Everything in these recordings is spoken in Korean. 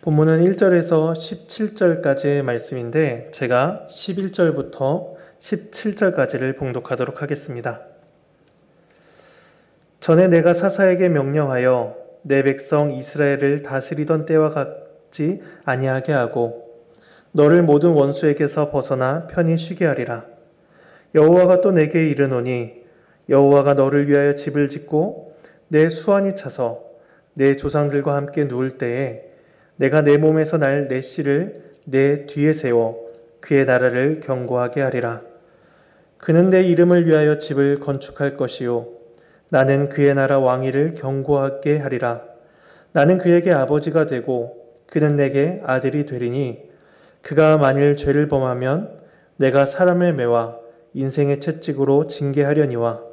본문은 1절에서 17절까지의 말씀인데 제가 11절부터 17절까지를 봉독하도록 하겠습니다. 전에 내가 사사에게 명령하여 내 백성 이스라엘을 다스리던 때와 같지 아니하게 하고 너를 모든 원수에게서 벗어나 편히 쉬게 하리라. 여호와가 또 내게 이르노니 여호와가 너를 위하여 집을 짓고 내 수완이 차서 내 조상들과 함께 누울 때에 내가 내 몸에서 날 내 씨를 내 뒤에 세워 그의 나라를 견고하게 하리라. 그는 내 이름을 위하여 집을 건축할 것이요 나는 그의 나라 왕위를 견고하게 하리라. 나는 그에게 아버지가 되고 그는 내게 아들이 되리니 그가 만일 죄를 범하면 내가 사람의 매와 인생의 채찍으로 징계하려니와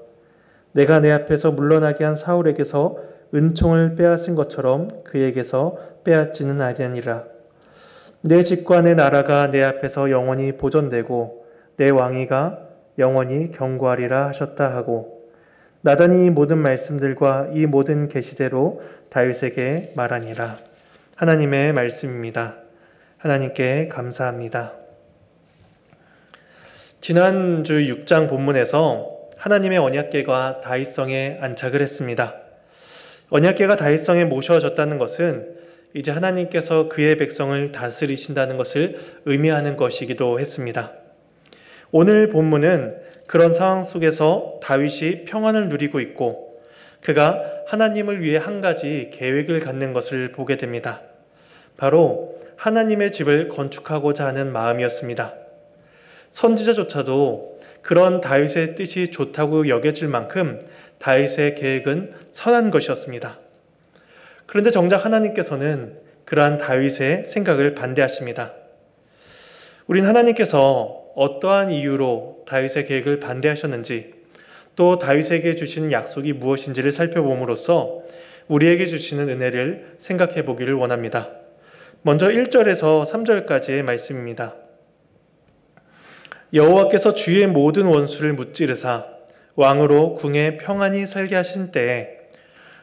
내가 내 앞에서 물러나게 한 사울에게서 은총을 빼앗은 것처럼 그에게서 빼앗지는 아니하니라. 내 집과 내 나라가 내 앞에서 영원히 보존되고 내 왕위가 영원히 견고하리라 하셨다 하고 나단이 이 모든 말씀들과 이 모든 계시대로 다윗에게 말하니라. 하나님의 말씀입니다. 하나님께 감사합니다. 지난주 6장 본문에서 하나님의 언약궤가 다윗성에 안착을 했습니다. 언약궤가 다윗성에 모셔졌다는 것은 이제 하나님께서 그의 백성을 다스리신다는 것을 의미하는 것이기도 했습니다. 오늘 본문은 그런 상황 속에서 다윗이 평안을 누리고 있고 그가 하나님을 위해 한 가지 계획을 갖는 것을 보게 됩니다. 바로 하나님의 집을 건축하고자 하는 마음이었습니다. 선지자조차도 그런 다윗의 뜻이 좋다고 여겨질 만큼 다윗의 계획은 선한 것이었습니다. 그런데 정작 하나님께서는 그러한 다윗의 생각을 반대하십니다. 우린 하나님께서 어떠한 이유로 다윗의 계획을 반대하셨는지 또 다윗에게 주시는 약속이 무엇인지를 살펴봄으로써 우리에게 주시는 은혜를 생각해 보기를 원합니다. 먼저 1절에서 3절까지의 말씀입니다. 여호와께서 주의 모든 원수를 무찌르사 왕으로 궁에 평안히 살게 하신 때에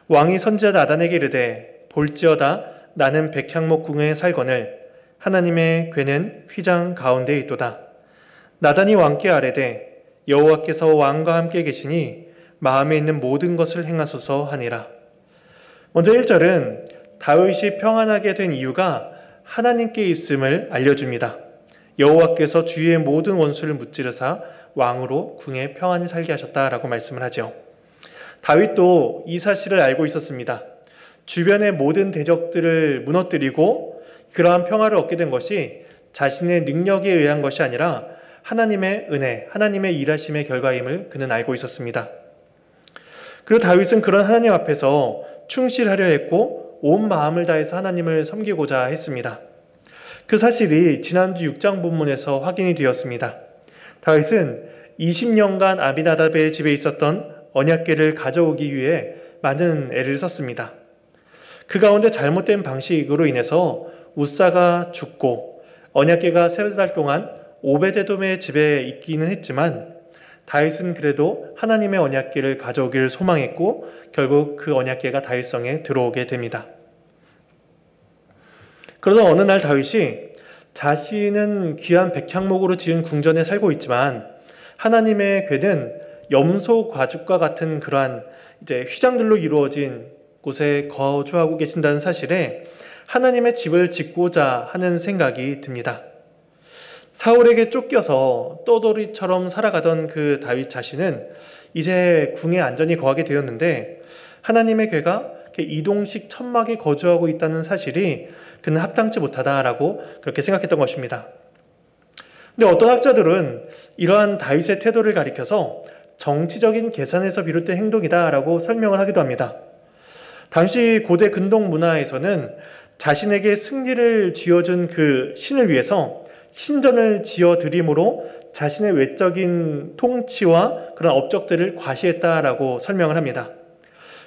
왕이 선지자 나단에게 이르되 볼지어다 나는 백향목 궁에 살거늘 하나님의 궤는 휘장 가운데 있도다. 나단이 왕께 아뢰되 여호와께서 왕과 함께 계시니 마음에 있는 모든 것을 행하소서 하니라. 먼저 1절은 다윗이 평안하게 된 이유가 하나님께 있음을 알려줍니다. 여호와께서 주의 모든 원수를 무찌르사 왕으로 궁에 평안히 살게 하셨다라고 말씀을 하죠. 다윗도 이 사실을 알고 있었습니다. 주변의 모든 대적들을 무너뜨리고 그러한 평화를 얻게 된 것이 자신의 능력에 의한 것이 아니라 하나님의 은혜, 하나님의 일하심의 결과임을 그는 알고 있었습니다. 그리고 다윗은 그런 하나님 앞에서 충실하려 했고 온 마음을 다해서 하나님을 섬기고자 했습니다. 그 사실이 지난주 6장 본문에서 확인이 되었습니다. 다윗은 20년간 아비나답의 집에 있었던 언약궤를 가져오기 위해 많은 애를 썼습니다. 그 가운데 잘못된 방식으로 인해서 우사가 죽고 언약궤가 3달 동안 오베데돔의 집에 있기는 했지만 다윗은 그래도 하나님의 언약궤를 가져오기를 소망했고 결국 그 언약궤가 다윗성에 들어오게 됩니다. 그러다 어느 날 다윗이 자신은 귀한 백향목으로 지은 궁전에 살고 있지만 하나님의 궤는 염소 가죽과 같은 그러한 휘장들로 이루어진 곳에 거주하고 계신다는 사실에 하나님의 집을 짓고자 하는 생각이 듭니다. 사울에게 쫓겨서 떠돌이처럼 살아가던 그 다윗 자신은 이제 궁에 안전히 거하게 되었는데 하나님의 궤가 이동식 천막에 거주하고 있다는 사실이 그는 합당치 못하다라고 그렇게 생각했던 것입니다. 근데 어떤 학자들은 이러한 다윗의 태도를 가리켜서 정치적인 계산에서 비롯된 행동이다라고 설명을 하기도 합니다. 당시 고대 근동 문화에서는 자신에게 승리를 쥐어준 그 신을 위해서 신전을 지어드림으로 자신의 외적인 통치와 그런 업적들을 과시했다라고 설명을 합니다.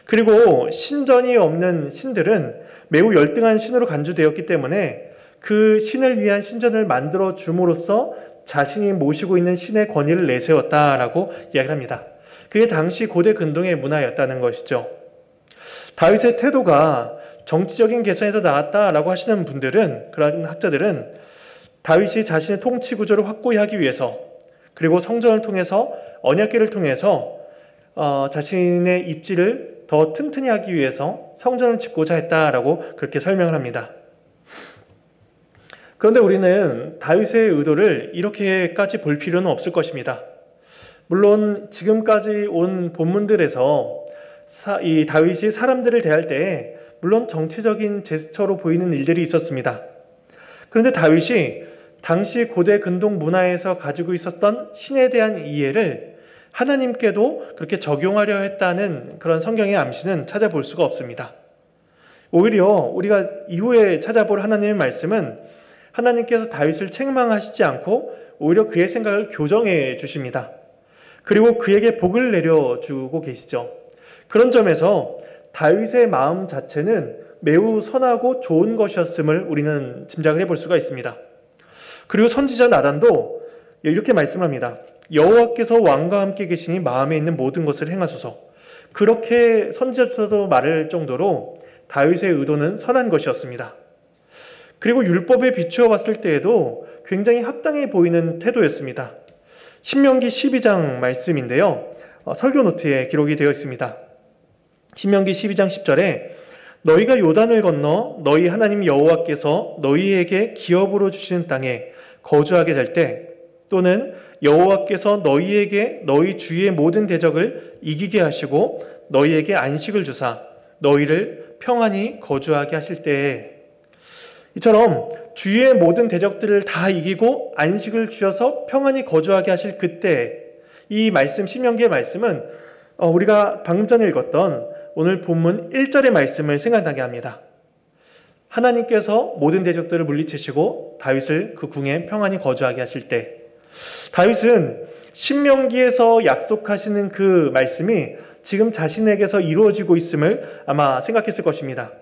그리고 신전이 없는 신들은 매우 열등한 신으로 간주되었기 때문에 그 신을 위한 신전을 만들어 줌으로써 자신이 모시고 있는 신의 권위를 내세웠다라고 이야기를 합니다. 그게 당시 고대 근동의 문화였다는 것이죠. 다윗의 태도가 정치적인 계산에서 나왔다라고 하시는 분들은, 그런 학자들은 다윗이 자신의 통치 구조를 확고히 하기 위해서, 그리고 성전을 통해서, 언약궤를 통해서 자신의 입지를 더 튼튼히 하기 위해서 성전을 짓고자 했다라고 그렇게 설명을 합니다. 그런데 우리는 다윗의 의도를 이렇게까지 볼 필요는 없을 것입니다. 물론 지금까지 온 본문들에서 이 다윗이 사람들을 대할 때 물론 정치적인 제스처로 보이는 일들이 있었습니다. 그런데 다윗이 당시 고대 근동 문화에서 가지고 있었던 신에 대한 이해를 하나님께도 그렇게 적용하려 했다는 그런 성경의 암시는 찾아볼 수가 없습니다. 오히려 우리가 이후에 찾아볼 하나님의 말씀은 하나님께서 다윗을 책망하시지 않고 오히려 그의 생각을 교정해 주십니다. 그리고 그에게 복을 내려주고 계시죠. 그런 점에서 다윗의 마음 자체는 매우 선하고 좋은 것이었음을 우리는 짐작을 해볼 수가 있습니다. 그리고 선지자 나단도 이렇게 말씀합니다. 여호와께서 왕과 함께 계시니 마음에 있는 모든 것을 행하소서. 그렇게 선지자도 말할 정도로 다윗의 의도는 선한 것이었습니다. 그리고 율법에 비추어 봤을 때에도 굉장히 합당해 보이는 태도였습니다. 신명기 12장 말씀인데요. 설교 노트에 기록이 되어 있습니다. 신명기 12장 10절에 너희가 요단을 건너 너희 하나님 여호와께서 너희에게 기업으로 주시는 땅에 거주하게 될 때, 또는 여호와께서 너희에게 너희 주위의 모든 대적을 이기게 하시고 너희에게 안식을 주사 너희를 평안히 거주하게 하실 때에, 이처럼 주위의 모든 대적들을 다 이기고 안식을 주셔서 평안히 거주하게 하실 그때, 이 말씀, 신명기의 말씀은 우리가 방금 전에 읽었던 오늘 본문 1절의 말씀을 생각나게 합니다. 하나님께서 모든 대적들을 물리치시고 다윗을 그 궁에 평안히 거주하게 하실 때, 다윗은 신명기에서 약속하시는 그 말씀이 지금 자신에게서 이루어지고 있음을 아마 생각했을 것입니다.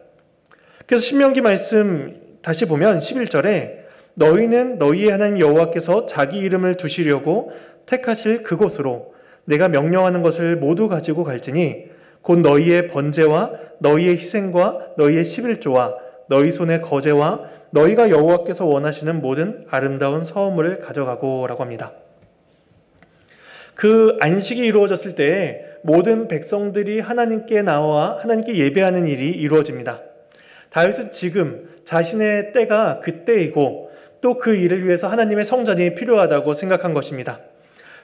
그래서 신명기 말씀 다시 보면 11절에 너희는 너희의 하나님 여호와께서 자기 이름을 두시려고 택하실 그곳으로 내가 명령하는 것을 모두 가지고 갈지니 곧 너희의 번제와 너희의 희생과 너희의 11조와 너희 손의 거제와 너희가 여호와께서 원하시는 모든 아름다운 서원물을 가져가고 라고 합니다. 그 안식이 이루어졌을 때 모든 백성들이 하나님께 나와 하나님께 예배하는 일이 이루어집니다. 다윗은 지금 자신의 때가 그때이고 또 그 일을 위해서 하나님의 성전이 필요하다고 생각한 것입니다.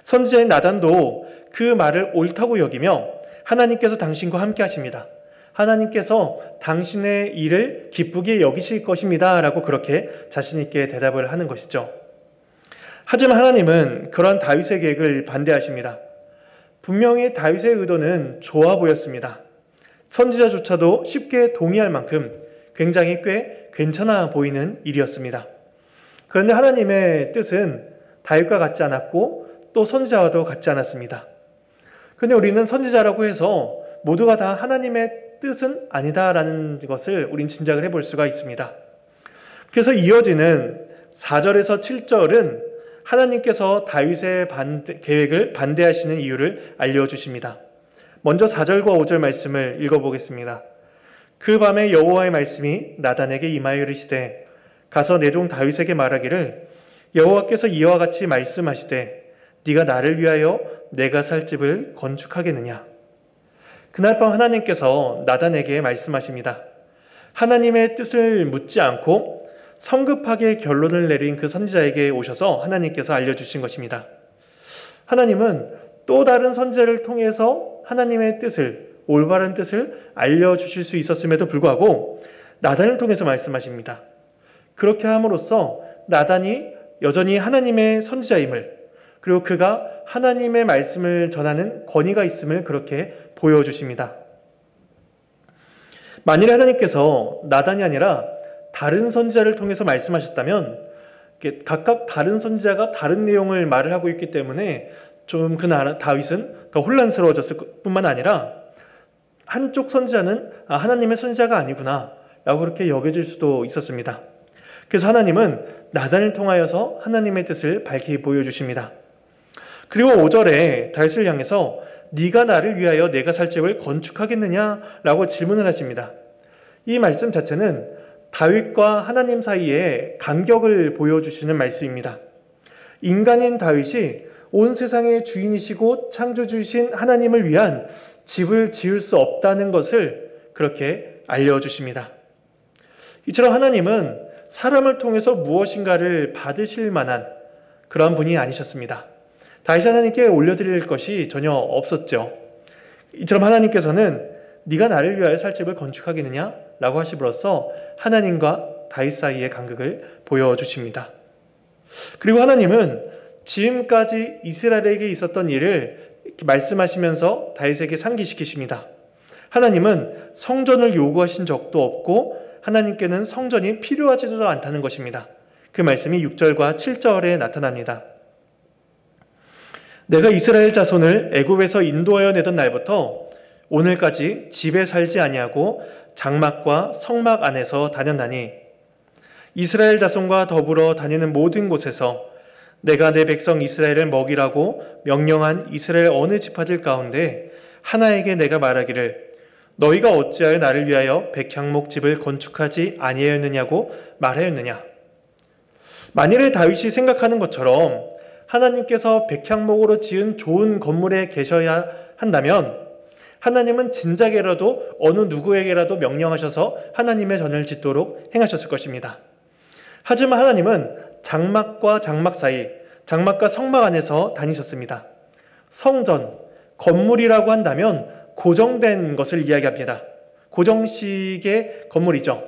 선지자인 나단도 그 말을 옳다고 여기며 하나님께서 당신과 함께 하십니다. 하나님께서 당신의 일을 기쁘게 여기실 것입니다 라고 그렇게 자신 있게 대답을 하는 것이죠. 하지만 하나님은 그런 다윗의 계획을 반대하십니다. 분명히 다윗의 의도는 좋아 보였습니다. 선지자조차도 쉽게 동의할 만큼 굉장히 꽤 괜찮아 보이는 일이었습니다. 그런데 하나님의 뜻은 다윗과 같지 않았고 또 선지자와도 같지 않았습니다. 그런데 우리는 선지자라고 해서 모두가 다 하나님의 뜻은 아니다라는 것을 우린 짐작을 해볼 수가 있습니다. 그래서 이어지는 4절에서 7절은 하나님께서 다윗의 계획을 반대하시는 이유를 알려주십니다. 먼저 4절과 5절 말씀을 읽어보겠습니다. 그 밤에 여호와의 말씀이 나단에게 임하여 이르시되 가서 내 종 다윗에게 말하기를 여호와께서 이와 같이 말씀하시되 네가 나를 위하여 내가 살 집을 건축하겠느냐. 그날 밤 하나님께서 나단에게 말씀하십니다. 하나님의 뜻을 묻지 않고 성급하게 결론을 내린 그 선지자에게 오셔서 하나님께서 알려주신 것입니다. 하나님은 또 다른 선지자를 통해서 하나님의 뜻을, 올바른 뜻을 알려주실 수 있었음에도 불구하고 나단을 통해서 말씀하십니다. 그렇게 함으로써 나단이 여전히 하나님의 선지자임을, 그리고 그가 하나님의 말씀을 전하는 권위가 있음을 그렇게 보여주십니다. 만일 하나님께서 나단이 아니라 다른 선지자를 통해서 말씀하셨다면 각각 다른 선지자가 다른 내용을 말을 하고 있기 때문에 좀 다윗은 더 혼란스러워졌을 뿐만 아니라 한쪽 선지자는 하나님의 선지자가 아니구나 라고 그렇게 여겨질 수도 있었습니다. 그래서 하나님은 나단을 통하여서 하나님의 뜻을 밝히 보여주십니다. 그리고 5절에 다윗을 향해서 네가 나를 위하여 내가 살 집을 건축하겠느냐 라고 질문을 하십니다. 이 말씀 자체는 다윗과 하나님 사이에 간격을 보여주시는 말씀입니다. 인간인 다윗이 온 세상의 주인이시고 창조주신 하나님을 위한 집을 지을 수 없다는 것을 그렇게 알려주십니다. 이처럼 하나님은 사람을 통해서 무엇인가를 받으실 만한 그런 분이 아니셨습니다. 다윗 하나님께 올려드릴 것이 전혀 없었죠. 이처럼 하나님께서는 네가 나를 위하여 살 집을 건축하겠느냐? 라고 하심으로써 하나님과 다윗 사이의 간극을 보여주십니다. 그리고 하나님은 지금까지 이스라엘에게 있었던 일을 이렇게 말씀하시면서 다윗에게 상기시키십니다. 하나님은 성전을 요구하신 적도 없고 하나님께는 성전이 필요하지도 않다는 것입니다. 그 말씀이 6절과 7절에 나타납니다. 내가 이스라엘 자손을 애굽에서 인도하여 내던 날부터 오늘까지 집에 살지 아니하고 장막과 성막 안에서 다녔나니 이스라엘 자손과 더불어 다니는 모든 곳에서 내가 내 백성 이스라엘을 먹이라고 명령한 이스라엘 어느 지파들 가운데 하나에게 내가 말하기를 너희가 어찌하여 나를 위하여 백향목 집을 건축하지 아니하였느냐고 말하였느냐. 만일에 다윗이 생각하는 것처럼 하나님께서 백향목으로 지은 좋은 건물에 계셔야 한다면 하나님은 진작에라도 어느 누구에게라도 명령하셔서 하나님의 전을 짓도록 행하셨을 것입니다. 하지만 하나님은 장막과 장막 사이, 장막과 성막 안에서 다니셨습니다. 성전, 건물이라고 한다면 고정된 것을 이야기합니다. 고정식의 건물이죠.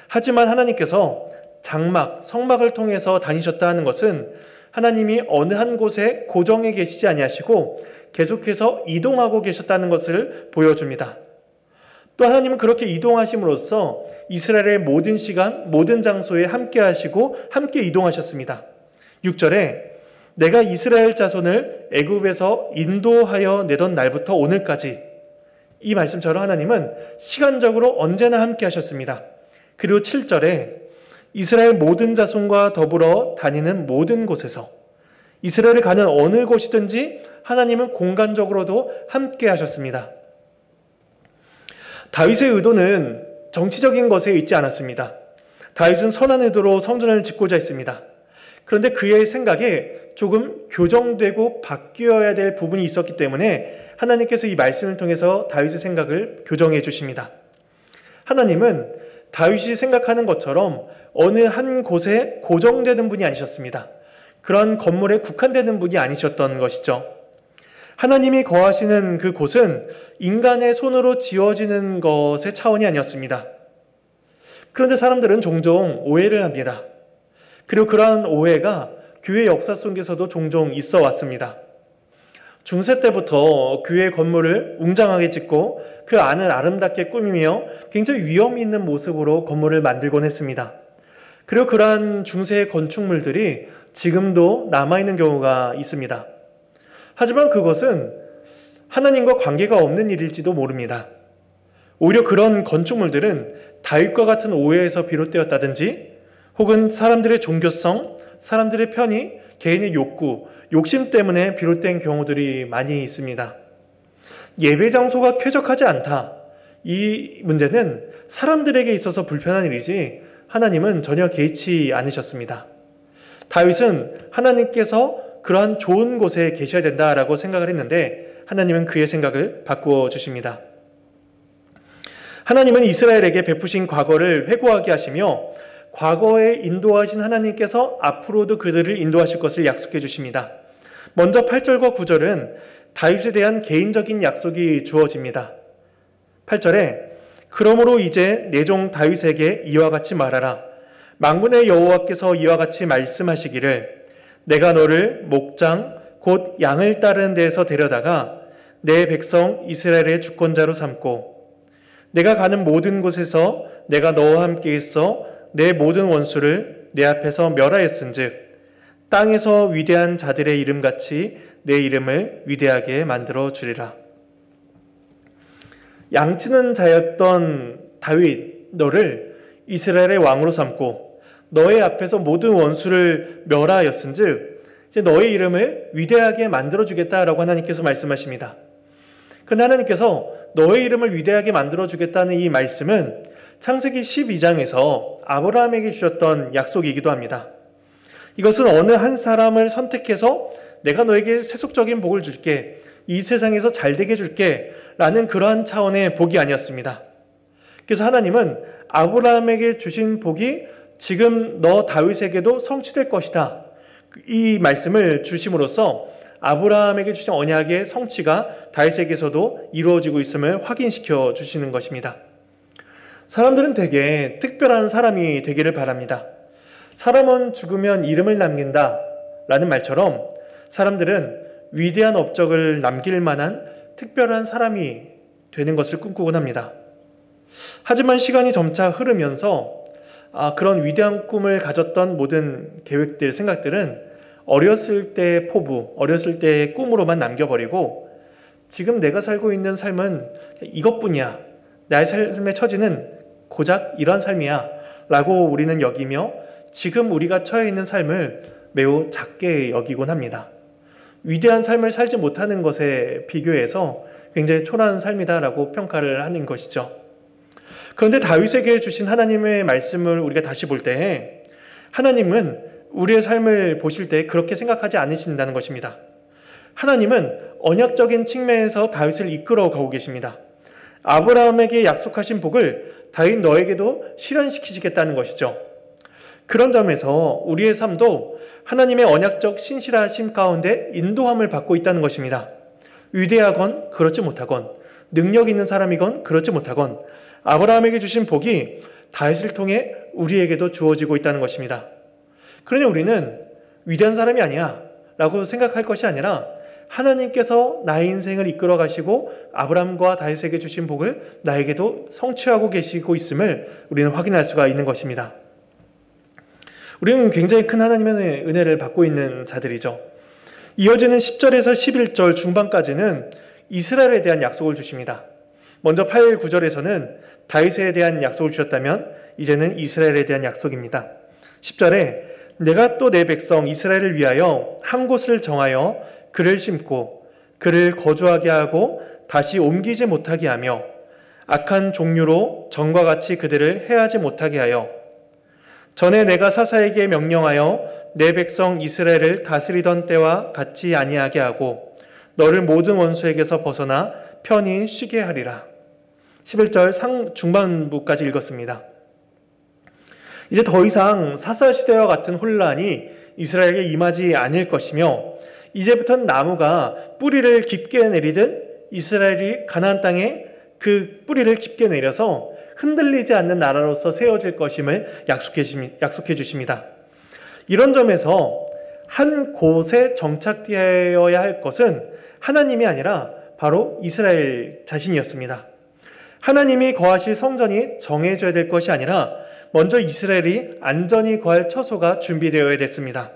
하지만 하나님께서 장막, 성막을 통해서 다니셨다는 것은 하나님이 어느 한 곳에 고정해 계시지 아니하시고 계속해서 이동하고 계셨다는 것을 보여줍니다. 또 하나님은 그렇게 이동하심으로써 이스라엘의 모든 시간, 모든 장소에 함께 하시고 함께 이동하셨습니다. 6절에 내가 이스라엘 자손을 애굽에서 인도하여 내던 날부터 오늘까지 이 말씀처럼 하나님은 시간적으로 언제나 함께 하셨습니다. 그리고 7절에 이스라엘 모든 자손과 더불어 다니는 모든 곳에서 이스라엘을 가는 어느 곳이든지 하나님은 공간적으로도 함께 하셨습니다. 다윗의 의도는 정치적인 것에 있지 않았습니다. 다윗은 선한 의도로 성전을 짓고자 했습니다. 그런데 그의 생각에 조금 교정되고 바뀌어야 될 부분이 있었기 때문에 하나님께서 이 말씀을 통해서 다윗의 생각을 교정해 주십니다. 하나님은 다윗이 생각하는 것처럼 어느 한 곳에 고정되는 분이 아니셨습니다. 그런 건물에 국한되는 분이 아니셨던 것이죠. 하나님이 거하시는 그 곳은 인간의 손으로 지어지는 것의 차원이 아니었습니다. 그런데 사람들은 종종 오해를 합니다. 그리고 그러한 오해가 교회 역사 속에서도 종종 있어 왔습니다. 중세 때부터 교회 건물을 웅장하게 짓고 그 안을 아름답게 꾸미며 굉장히 위험 있는 모습으로 건물을 만들곤 했습니다. 그리고 그러한 중세의 건축물들이 지금도 남아있는 경우가 있습니다. 하지만 그것은 하나님과 관계가 없는 일일지도 모릅니다. 오히려 그런 건축물들은 다윗과 같은 오해에서 비롯되었다든지 혹은 사람들의 종교성, 사람들의 편의, 개인의 욕구, 욕심 때문에 비롯된 경우들이 많이 있습니다. 예배 장소가 쾌적하지 않다. 이 문제는 사람들에게 있어서 불편한 일이지 하나님은 전혀 개의치 않으셨습니다. 다윗은 하나님께서 그러한 좋은 곳에 계셔야 된다라고 생각을 했는데 하나님은 그의 생각을 바꾸어 주십니다. 하나님은 이스라엘에게 베푸신 과거를 회고하게 하시며 과거에 인도하신 하나님께서 앞으로도 그들을 인도하실 것을 약속해 주십니다. 먼저 8절과 9절은 다윗에 대한 개인적인 약속이 주어집니다. 8절에 그러므로 이제 내 종 다윗에게 이와 같이 말하라. 만군의 여호와께서 이와 같이 말씀하시기를 내가 너를 목장 곧 양을 따르는 데에서 데려다가 내 백성 이스라엘의 주권자로 삼고 내가 가는 모든 곳에서 내가 너와 함께 있어 내 모든 원수를 내 앞에서 멸하였은즉 땅에서 위대한 자들의 이름같이 내 이름을 위대하게 만들어 주리라. 양치는 자였던 다윗 너를 이스라엘의 왕으로 삼고 너의 앞에서 모든 원수를 멸하였은즉 이제 너의 이름을 위대하게 만들어 주겠다라고 하나님께서 말씀하십니다. 그런데 하나님께서 너의 이름을 위대하게 만들어 주겠다는 이 말씀은 창세기 12장에서 아브라함에게 주셨던 약속이기도 합니다. 이것은 어느 한 사람을 선택해서 내가 너에게 세속적인 복을 줄게, 이 세상에서 잘되게 해줄게 라는 그러한 차원의 복이 아니었습니다. 그래서 하나님은 아브라함에게 주신 복이 지금 너 다윗에게도 성취될 것이다, 이 말씀을 주심으로써 아브라함에게 주신 언약의 성취가 다윗에게서도 이루어지고 있음을 확인시켜 주시는 것입니다. 사람들은 대개 특별한 사람이 되기를 바랍니다. 사람은 죽으면 이름을 남긴다 라는 말처럼 사람들은 위대한 업적을 남길 만한 특별한 사람이 되는 것을 꿈꾸곤 합니다. 하지만 시간이 점차 흐르면서 그런 위대한 꿈을 가졌던 모든 계획들, 생각들은 어렸을 때의 포부, 어렸을 때의 꿈으로만 남겨버리고 지금 내가 살고 있는 삶은 이것뿐이야, 나의 삶의 처지는 고작 이런 삶이야 라고 우리는 여기며 지금 우리가 처해 있는 삶을 매우 작게 여기곤 합니다. 위대한 삶을 살지 못하는 것에 비교해서 굉장히 초라한 삶이다라고 평가를 하는 것이죠. 그런데 다윗에게 주신 하나님의 말씀을 우리가 다시 볼 때 하나님은 우리의 삶을 보실 때 그렇게 생각하지 않으신다는 것입니다. 하나님은 언약적인 측면에서 다윗을 이끌어 가고 계십니다. 아브라함에게 약속하신 복을 다윗 너에게도 실현시키시겠다는 것이죠. 그런 점에서 우리의 삶도 하나님의 언약적 신실하심 가운데 인도함을 받고 있다는 것입니다. 위대하건 그렇지 못하건, 능력 있는 사람이건 그렇지 못하건, 아브라함에게 주신 복이 다윗을 통해 우리에게도 주어지고 있다는 것입니다. 그러니 우리는 위대한 사람이 아니야 라고 생각할 것이 아니라 하나님께서 나의 인생을 이끌어 가시고 아브라함과 다윗에게 주신 복을 나에게도 성취하고 계시고 있음을 우리는 확인할 수가 있는 것입니다. 우리는 굉장히 큰 하나님의 은혜를 받고 있는 자들이죠. 이어지는 10절에서 11절 중반까지는 이스라엘에 대한 약속을 주십니다. 먼저 8, 9절에서는 다윗에 대한 약속을 주셨다면 이제는 이스라엘에 대한 약속입니다. 10절에 내가 또 내 백성 이스라엘을 위하여 한 곳을 정하여 그를 심고 그를 거주하게 하고 다시 옮기지 못하게 하며 악한 종류로 전과 같이 그들을 해하지 못하게 하여 전에 내가 사사에게 명령하여 내 백성 이스라엘을 다스리던 때와 같이 아니하게 하고 너를 모든 원수에게서 벗어나 편히 쉬게 하리라. 11절 중반부까지 읽었습니다. 이제 더 이상 사사 시대와 같은 혼란이 이스라엘에게 임하지 않을 것이며 이제부터는 나무가 뿌리를 깊게 내리듯 이스라엘이 가나안 땅에 그 뿌리를 깊게 내려서 흔들리지 않는 나라로서 세워질 것임을 약속해 주십니다. 이런 점에서 한 곳에 정착되어야 할 것은 하나님이 아니라 바로 이스라엘 자신이었습니다. 하나님이 거하실 성전이 정해져야 될 것이 아니라 먼저 이스라엘이 안전히 거할 처소가 준비되어야 됐습니다.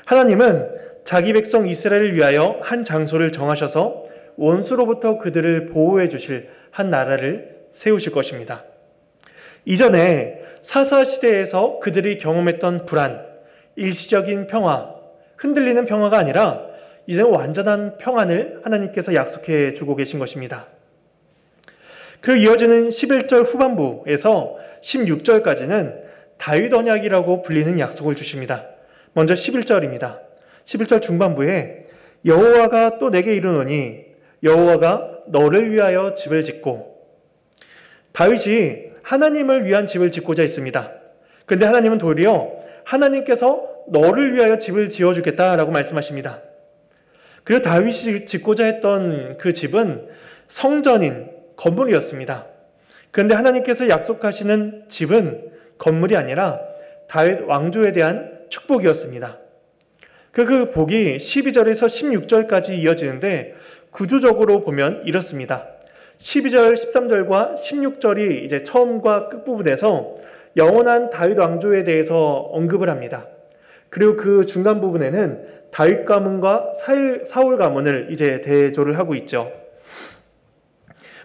하나님은 자기 백성 이스라엘을 위하여 한 장소를 정하셔서 원수로부터 그들을 보호해 주실 한 나라를 세우실 것입니다. 이전에 사사 시대에서 그들이 경험했던 불안, 일시적인 평화, 흔들리는 평화가 아니라 이제는 완전한 평안을 하나님께서 약속해 주고 계신 것입니다. 그리고 이어지는 11절 후반부에서 16절까지는 다윗 언약이라고 불리는 약속을 주십니다. 먼저 11절입니다. 11절 중반부에 여호와가 또 내게 이르노니 여호와가 너를 위하여 집을 짓고, 다윗이 하나님을 위한 집을 짓고자 했습니다. 그런데 하나님은 도리어 하나님께서 너를 위하여 집을 지어주겠다라고 말씀하십니다. 그리고 다윗이 짓고자 했던 그 집은 성전인 건물이었습니다. 그런데 하나님께서 약속하시는 집은 건물이 아니라 다윗 왕조에 대한 축복이었습니다. 그 복이 12절에서 16절까지 이어지는데 구조적으로 보면 이렇습니다. 12절, 13절과 16절이 이제 처음과 끝부분에서 영원한 다윗 왕조에 대해서 언급을 합니다. 그리고 그 중간 부분에는 다윗 가문과 사울 가문을 이제 대조를 하고 있죠.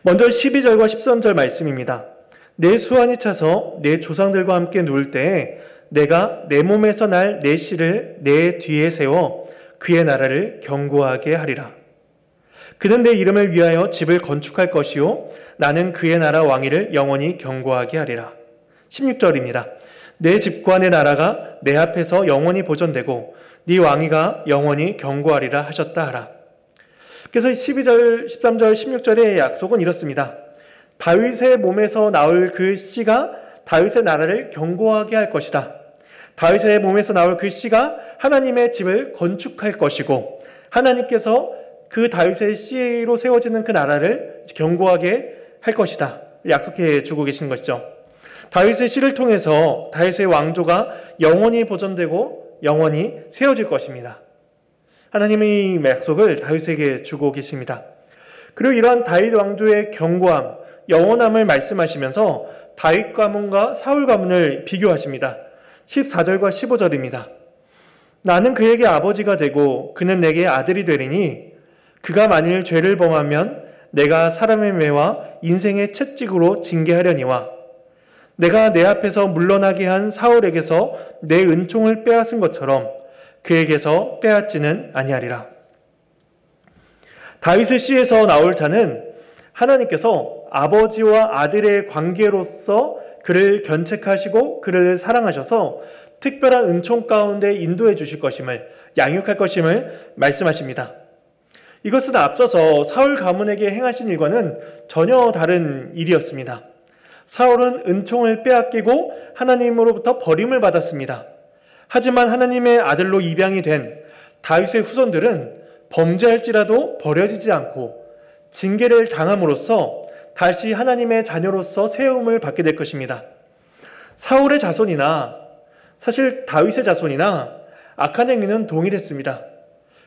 먼저 12절과 13절 말씀입니다. 내 수완이 차서 내 조상들과 함께 누울 때에 내가 내 몸에서 날 내 씨를 내 뒤에 세워 그의 나라를 견고하게 하리라. 그는 내 이름을 위하여 집을 건축할 것이요 나는 그의 나라 왕위를 영원히 견고하게 하리라. 16절입니다. 내 집과 내 나라가 내 앞에서 영원히 보존되고 네 왕위가 영원히 견고하리라 하셨다 하라. 그래서 12절, 13절, 16절의 약속은 이렇습니다. 다윗의 몸에서 나올 그 씨가 다윗의 나라를 견고하게 할 것이다. 다윗의 몸에서 나올 그 씨가 하나님의 집을 건축할 것이고 하나님께서 그 다윗의 씨로 세워지는 그 나라를 견고하게 할 것이다. 약속해 주고 계신 것이죠. 다윗의 씨를 통해서 다윗의 왕조가 영원히 보존되고 영원히 세워질 것입니다. 하나님의 약속을 다윗에게 주고 계십니다. 그리고 이러한 다윗 왕조의 견고함, 영원함을 말씀하시면서 다윗 가문과 사울 가문을 비교하십니다. 14절과 15절입니다. 나는 그에게 아버지가 되고 그는 내게 아들이 되리니 그가 만일 죄를 범하면 내가 사람의 매와 인생의 채찍으로 징계하려니와 내가 내 앞에서 물러나게 한 사울에게서 내 은총을 빼앗은 것처럼 그에게서 빼앗지는 아니하리라. 다윗의 씨에서 나올 자는 하나님께서 아버지와 아들의 관계로서 그를 견책하시고 그를 사랑하셔서 특별한 은총 가운데 인도해 주실 것임을, 양육할 것임을 말씀하십니다. 이것은 앞서서 사울 가문에게 행하신 일과는 전혀 다른 일이었습니다. 사울은 은총을 빼앗기고 하나님으로부터 버림을 받았습니다. 하지만 하나님의 아들로 입양이 된 다윗의 후손들은 범죄할지라도 버려지지 않고 징계를 당함으로써 다시 하나님의 자녀로서 세움을 받게 될 것입니다. 사울의 자손이나 사실 다윗의 자손이나 악한 행위는 동일했습니다.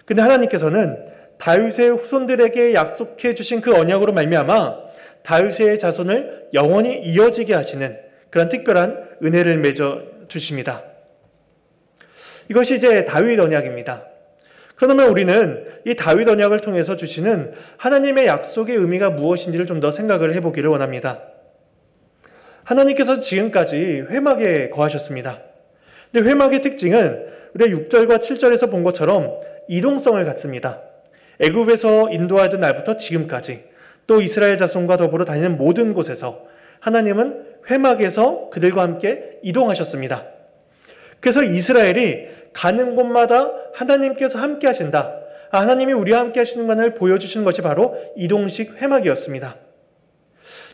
근데 하나님께서는 다윗의 후손들에게 약속해 주신 그 언약으로 말미암아 다윗의 자손을 영원히 이어지게 하시는 그런 특별한 은혜를 맺어 주십니다. 이것이 이제 다윗 언약입니다. 그러면 우리는 이 다윗 언약을 통해서 주시는 하나님의 약속의 의미가 무엇인지를 좀 더 생각을 해보기를 원합니다. 하나님께서 지금까지 회막에 거하셨습니다. 근데 회막의 특징은 우리가 6절과 7절에서 본 것처럼 이동성을 갖습니다. 애굽에서 인도하던 날부터 지금까지 또 이스라엘 자손과 더불어 다니는 모든 곳에서 하나님은 회막에서 그들과 함께 이동하셨습니다. 그래서 이스라엘이 가는 곳마다 하나님께서 함께 하신다. 하나님이 우리와 함께 하시는 것을 보여주시는 것이 바로 이동식 회막이었습니다.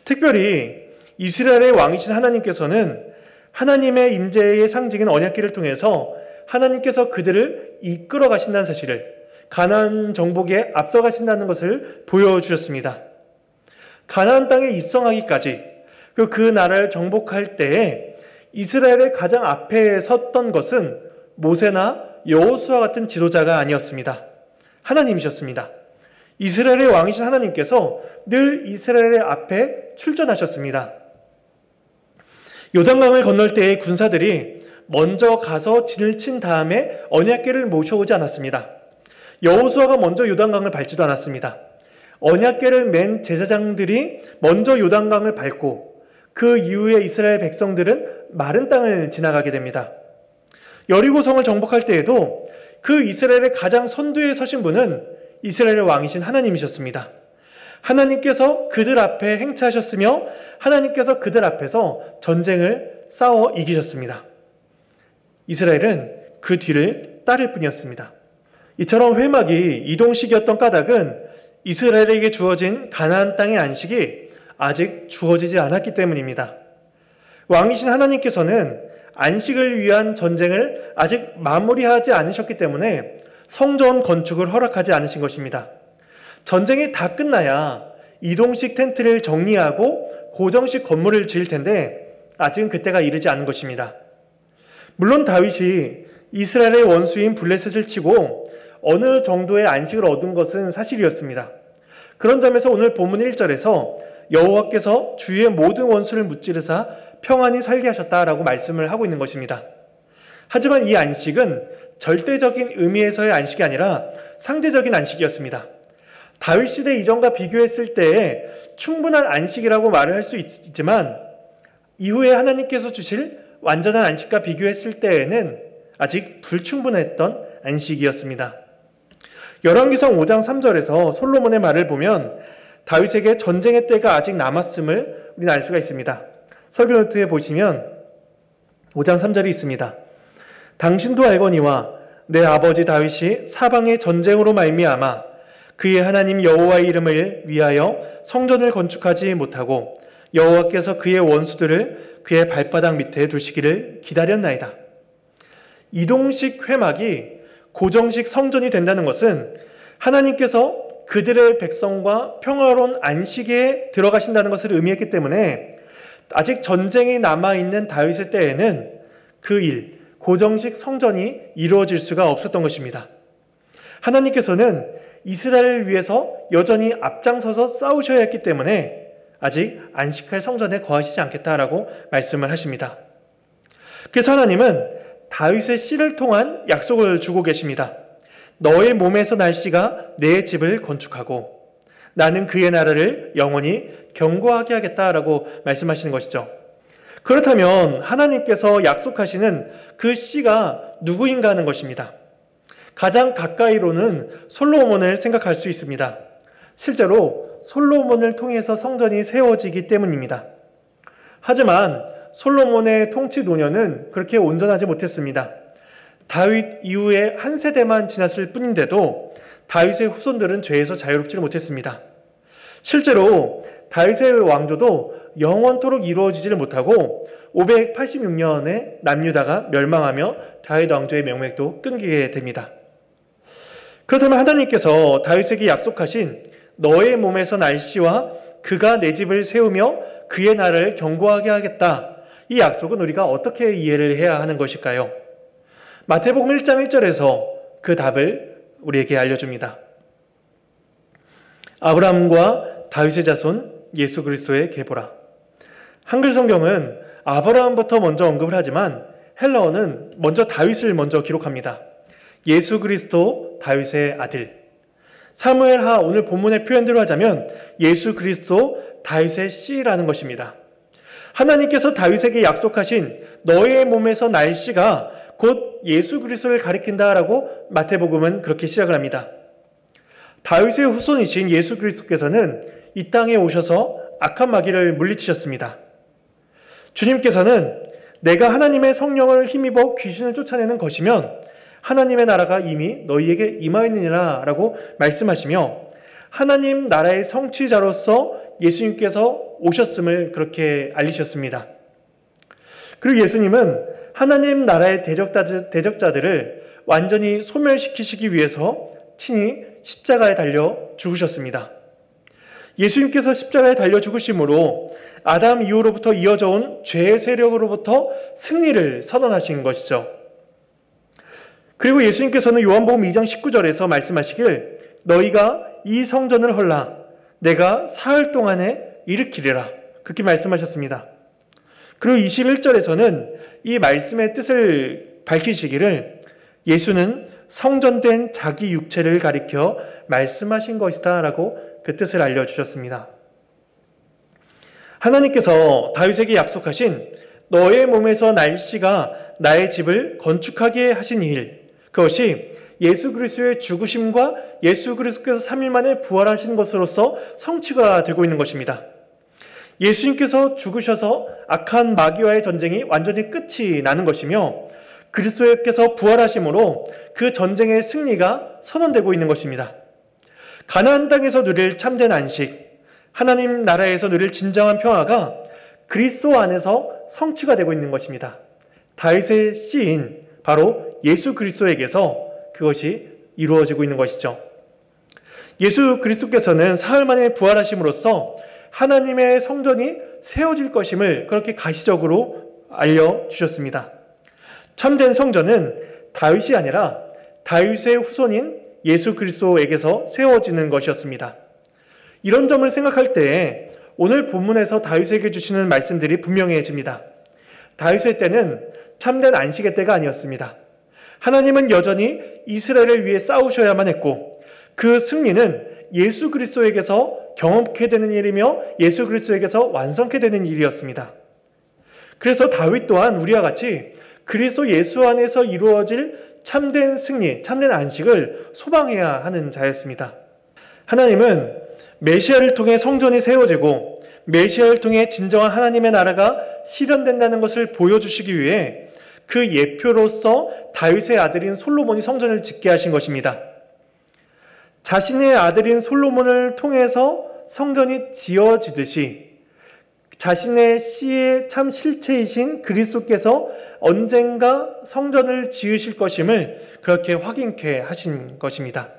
특별히 이스라엘의 왕이신 하나님께서는 하나님의 임재의 상징인 언약궤를 통해서 하나님께서 그들을 이끌어 가신다는 사실을, 가나안 정복에 앞서 가신다는 것을 보여주셨습니다. 가나안 땅에 입성하기까지 그 나라를 정복할 때에 이스라엘의 가장 앞에 섰던 것은 모세나 여호수아 같은 지도자가 아니었습니다. 하나님이셨습니다. 이스라엘의 왕이신 하나님께서 늘 이스라엘의 앞에 출전하셨습니다. 요단강을 건널 때의 군사들이 먼저 가서 진을 친 다음에 언약궤를 모셔오지 않았습니다. 여호수아가 먼저 요단강을 밟지도 않았습니다. 언약궤를 맨 제사장들이 먼저 요단강을 밟고 그 이후에 이스라엘 백성들은 마른 땅을 지나가게 됩니다. 여리고성을 정복할 때에도 그 이스라엘의 가장 선두에 서신 분은 이스라엘의 왕이신 하나님이셨습니다. 하나님께서 그들 앞에 행차하셨으며 하나님께서 그들 앞에서 전쟁을 싸워 이기셨습니다. 이스라엘은 그 뒤를 따를 뿐이었습니다. 이처럼 회막이 이동식이었던 까닭은 이스라엘에게 주어진 가나안 땅의 안식이 아직 주어지지 않았기 때문입니다. 왕이신 하나님께서는 안식을 위한 전쟁을 아직 마무리하지 않으셨기 때문에 성전 건축을 허락하지 않으신 것입니다. 전쟁이 다 끝나야 이동식 텐트를 정리하고 고정식 건물을 지을 텐데 아직은 그때가 이르지 않은 것입니다. 물론 다윗이 이스라엘의 원수인 블레셋을 치고 어느 정도의 안식을 얻은 것은 사실이었습니다. 그런 점에서 오늘 본문 1절에서 여호와께서 주의 모든 원수를 무찌르사 평안히 살게 하셨다라고 말씀을 하고 있는 것입니다. 하지만 이 안식은 절대적인 의미에서의 안식이 아니라 상대적인 안식이었습니다. 다윗 시대 이전과 비교했을 때에 충분한 안식이라고 말을 할 수 있지만 이후에 하나님께서 주실 완전한 안식과 비교했을 때에는 아직 불충분했던 안식이었습니다. 열왕기상 5장 3절에서 솔로몬의 말을 보면 다윗에게 전쟁의 때가 아직 남았음을 우리는 알 수가 있습니다. 설교노트에 보시면 5장 3절이 있습니다. 당신도 알거니와 내 아버지 다윗이 사방의 전쟁으로 말미암아 그의 하나님 여호와의 이름을 위하여 성전을 건축하지 못하고 여호와께서 그의 원수들을 그의 발바닥 밑에 두시기를 기다렸나이다. 이동식 회막이 고정식 성전이 된다는 것은 하나님께서 그들의 백성과 평화로운 안식에 들어가신다는 것을 의미했기 때문에 아직 전쟁이 남아있는 다윗의 때에는 그 일, 고정식 성전이 이루어질 수가 없었던 것입니다. 하나님께서는 이스라엘을 위해서 여전히 앞장서서 싸우셔야 했기 때문에 아직 안식할 성전에 거하시지 않겠다라고 말씀을 하십니다. 그래서 하나님은 다윗의 씨를 통한 약속을 주고 계십니다. 너의 몸에서 날 씨가 내 집을 건축하고 나는 그의 나라를 영원히 견고하게 하겠다라고 말씀하시는 것이죠. 그렇다면 하나님께서 약속하시는 그 씨가 누구인가 하는 것입니다. 가장 가까이로는 솔로몬을 생각할 수 있습니다. 실제로 솔로몬을 통해서 성전이 세워지기 때문입니다. 하지만 솔로몬의 통치 노년은 그렇게 온전하지 못했습니다. 다윗 이후에 한 세대만 지났을 뿐인데도 다윗의 후손들은 죄에서 자유롭지를 못했습니다. 실제로 다윗의 왕조도 영원토록 이루어지지를 못하고 586년에 남유다가 멸망하며 다윗 왕조의 명맥도 끊기게 됩니다. 그렇다면 하나님께서 다윗에게 약속하신 너의 몸에서 날 씨와 그가 내 집을 세우며 그의 나라를 견고하게 하겠다. 이 약속은 우리가 어떻게 이해를 해야 하는 것일까요? 마태복음 1장 1절에서 그 답을 우리에게 알려줍니다. 아브라함과 다윗의 자손 예수 그리스도의 계보라. 한글 성경은 아브라함부터 먼저 언급을 하지만 헬라어는 먼저 다윗을 먼저 기록합니다. 예수 그리스도 다윗의 아들. 사무엘하 오늘 본문의 표현대로 하자면 예수 그리스도 다윗의 씨라는 것입니다. 하나님께서 다윗에게 약속하신 너의 몸에서 날 씨가 곧 예수 그리스도를 가리킨다라고 마태복음은 그렇게 시작을 합니다. 다윗의 후손이신 예수 그리스도께서는 이 땅에 오셔서 악한 마귀를 물리치셨습니다. 주님께서는 내가 하나님의 성령을 힘입어 귀신을 쫓아내는 것이면 하나님의 나라가 이미 너희에게 임하였느니라 라고 말씀하시며 하나님 나라의 성취자로서 예수님께서 오셨음을 그렇게 알리셨습니다. 그리고 예수님은 하나님 나라의 대적자들을 완전히 소멸시키시기 위해서 친히 십자가에 달려 죽으셨습니다. 예수님께서 십자가에 달려 죽으심으로 아담 이후로부터 이어져 온 죄의 세력으로부터 승리를 선언하신 것이죠. 그리고 예수님께서는 요한복음 2장 19절에서 말씀하시길 너희가 이 성전을 헐라 내가 사흘 동안에 일으키리라 그렇게 말씀하셨습니다. 그리고 21절에서는 이 말씀의 뜻을 밝히시기를 예수는 성전된 자기 육체를 가리켜 말씀하신 것이다 라고 그 뜻을 알려주셨습니다. 하나님께서 다윗에게 약속하신 너의 몸에서 날 씨가 나의 집을 건축하게 하신 일, 그것이 예수 그리스도의 죽으심과 예수 그리스도께서 3일 만에 부활하신 것으로서 성취가 되고 있는 것입니다. 예수님께서 죽으셔서 악한 마귀와의 전쟁이 완전히 끝이 나는 것이며 그리스도께서 부활하심으로 그 전쟁의 승리가 선언되고 있는 것입니다. 가나안 땅에서 누릴 참된 안식, 하나님 나라에서 누릴 진정한 평화가 그리스도 안에서 성취가 되고 있는 것입니다. 다윗의 씨인 바로 예수 그리스도에게서 그것이 이루어지고 있는 것이죠. 예수 그리스도께서는 사흘 만에 부활하심으로써 하나님의 성전이 세워질 것임을 그렇게 가시적으로 알려주셨습니다. 참된 성전은 다윗이 아니라 다윗의 후손인 예수 그리스도에게서 세워지는 것이었습니다. 이런 점을 생각할 때 오늘 본문에서 다윗에게 주시는 말씀들이 분명해집니다. 다윗의 때는 참된 안식의 때가 아니었습니다. 하나님은 여전히 이스라엘을 위해 싸우셔야만 했고 그 승리는 예수 그리스도에게서 경험케 되는 일이며 예수 그리스도에게서 완성케 되는 일이었습니다. 그래서 다윗 또한 우리와 같이 그리스도 예수 안에서 이루어질 참된 승리, 참된 안식을 소망해야 하는 자였습니다. 하나님은 메시아를 통해 성전이 세워지고 메시아를 통해 진정한 하나님의 나라가 실현된다는 것을 보여주시기 위해 그 예표로서 다윗의 아들인 솔로몬이 성전을 짓게 하신 것입니다. 자신의 아들인 솔로몬을 통해서 성전이 지어지듯이 자신의 씨의 참 실체이신 그리스도께서 언젠가 성전을 지으실 것임을 그렇게 확인케 하신 것입니다.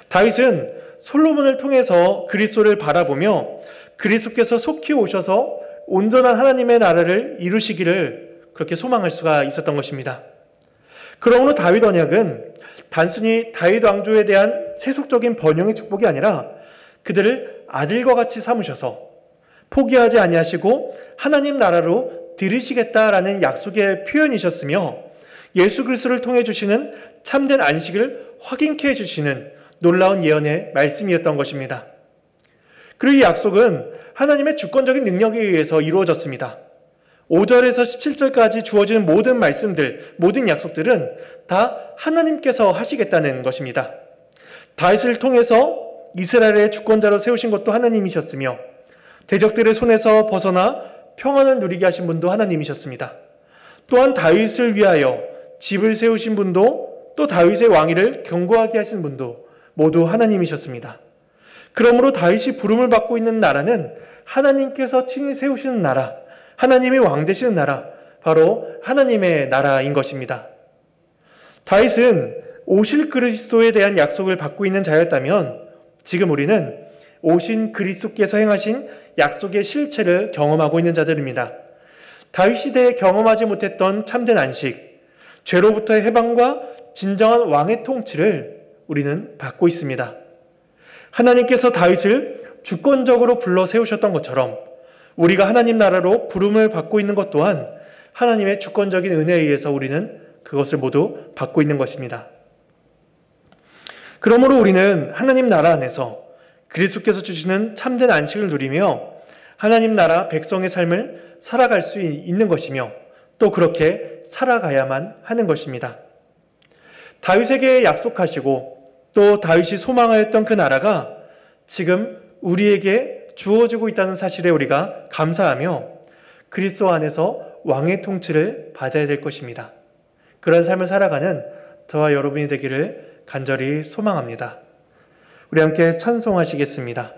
다윗은 솔로몬을 통해서 그리스도를 바라보며 그리스도께서 속히 오셔서 온전한 하나님의 나라를 이루시기를 그렇게 소망할 수가 있었던 것입니다. 그러므로 다윗 언약은 단순히 다윗 왕조에 대한 세속적인 번영의 축복이 아니라 그들을 아들과 같이 삼으셔서 포기하지 아니하시고 하나님 나라로 들이시겠다라는 약속의 표현이셨으며 예수 그리스도를 통해 주시는 참된 안식을 확인케 해주시는 놀라운 예언의 말씀이었던 것입니다. 그리고 이 약속은 하나님의 주권적인 능력에 의해서 이루어졌습니다. 5절에서 17절까지 주어지는 모든 말씀들, 모든 약속들은 다 하나님께서 하시겠다는 것입니다. 다윗을 통해서 이스라엘의 주권자로 세우신 것도 하나님이셨으며 대적들의 손에서 벗어나 평안을 누리게 하신 분도 하나님이셨습니다. 또한 다윗을 위하여 집을 세우신 분도 또 다윗의 왕위를 견고하게 하신 분도 모두 하나님이셨습니다. 그러므로 다윗이 부름을 받고 있는 나라는 하나님께서 친히 세우시는 나라, 하나님이 왕 되시는 나라, 바로 하나님의 나라인 것입니다. 다윗은 오실 그리스도에 대한 약속을 받고 있는 자였다면 지금 우리는 오신 그리스도께서 행하신 약속의 실체를 경험하고 있는 자들입니다. 다윗 시대에 경험하지 못했던 참된 안식, 죄로부터의 해방과 진정한 왕의 통치를 우리는 받고 있습니다. 하나님께서 다윗을 주권적으로 불러 세우셨던 것처럼 우리가 하나님 나라로 부름을 받고 있는 것 또한 하나님의 주권적인 은혜에 의해서 우리는 그것을 모두 받고 있는 것입니다. 그러므로 우리는 하나님 나라 안에서 그리스도께서 주시는 참된 안식을 누리며 하나님 나라 백성의 삶을 살아갈 수 있는 것이며 또 그렇게 살아가야만 하는 것입니다. 다윗에게 약속하시고 또 다윗이 소망하였던 그 나라가 지금 우리에게 주어지고 있다는 사실에 우리가 감사하며 그리스도 안에서 왕의 통치를 받아야 될 것입니다. 그런 삶을 살아가는 저와 여러분이 되기를 간절히 소망합니다. 우리 함께 찬송하시겠습니다.